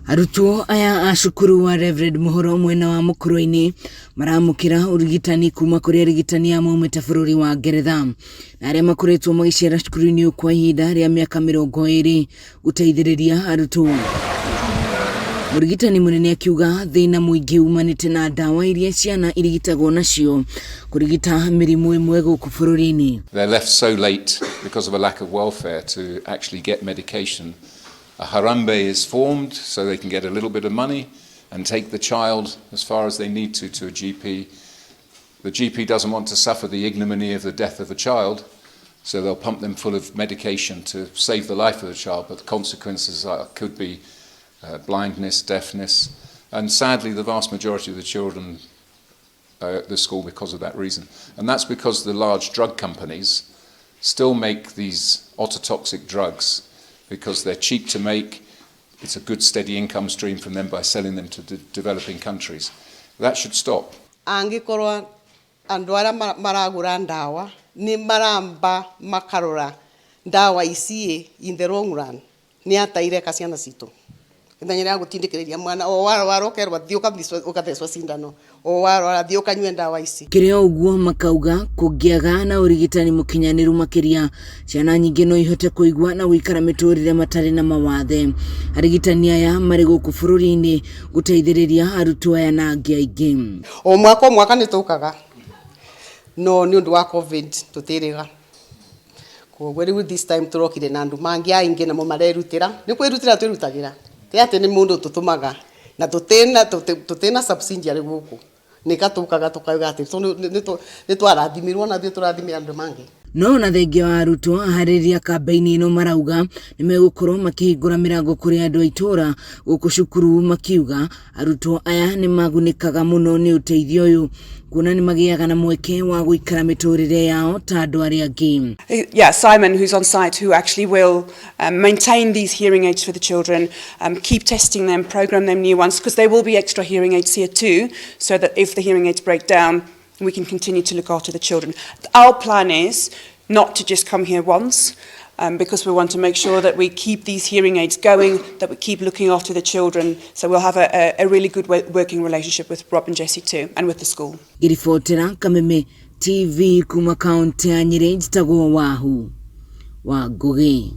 Arutwo aya a cukuru wa Rev Muhoro mwena wa Nukurwe-ini maramukira urigitani kuma kuri arigitani amwe bururi wa Ngeretha na aria makoretwo magicera cukuru-ini kwa ihinda ria miaka 20 guteithiriria arutwo. Urigitani munene akiuga thina muingi umanite na dawa iria ciana irigitagwo nacio kurigita mirimu imwe guku bururi-ini. They're left so late because of a lack of welfare to actually get medication. A harambe is formed so they can get a little bit of money and take the child as far as they need to a GP. The GP doesn't want to suffer the ignominy of the death of a child, so they'll pump them full of medication to save the life of the child, but the consequences could be blindness, deafness, and sadly the vast majority of the children are at the school because of that reason. And that's because the large drug companies still make these ototoxic drugs because they're cheap to make. It's a good steady income stream from them by selling them to developing countries. That should stop. Angikorwa andu aria maragura dawa ni maramba makarora dawa ici in the wrong run ni ataire ciana citu ndanyira gutindikiriria mwana o warokerwa thio kabisa ukatheswa sindano o waro thio kanywe dawa ici kirio uguo makauga kungiaga na urigitani mikinyaniru makiria ciana nyingi no ihote kuigwa na guikara miturire matari na mawathe. Arigitani aya mari guku bururi-ini guteithiriria arutwo aya na angi aingi. O mwaka ni tukaga no ni undu wa covid tutiriga kogwe riu this time turokire na andu mangi aingi na mo marerutira ni kwirutira twirutagira ate ni mundu tutumaga na tutena subsidiary guku nikatukaga tukauga ati ni twarathimirwo na thio turathimira andu mangi. No na thengia wa arutwo hariria kambi-ini ino marauga ni megukorwo makihingura mirango kuri andu a itura guku cukuru makiuga arutwo aya ni magunikaga muno ni uteithio uyu kuna ni magiaga na mweke wa guikara miturire yao ta andu aria angi. Yeah, Simon, who's on site, who actually will maintain these hearing aids for the children, keep testing them, program them new ones, because there will be extra hearing aids here too, so that if the hearing aids break down, we can continue to look after the children. Our plan is not to just come here once, because we want to make sure that we keep these hearing aids going, that we keep looking after the children, so we'll have a really good working relationship with Rob and Jessie too, and with the school. Girifotera kameme TV kuma kaunti ya Nyeri itaraigua wa Ngugi.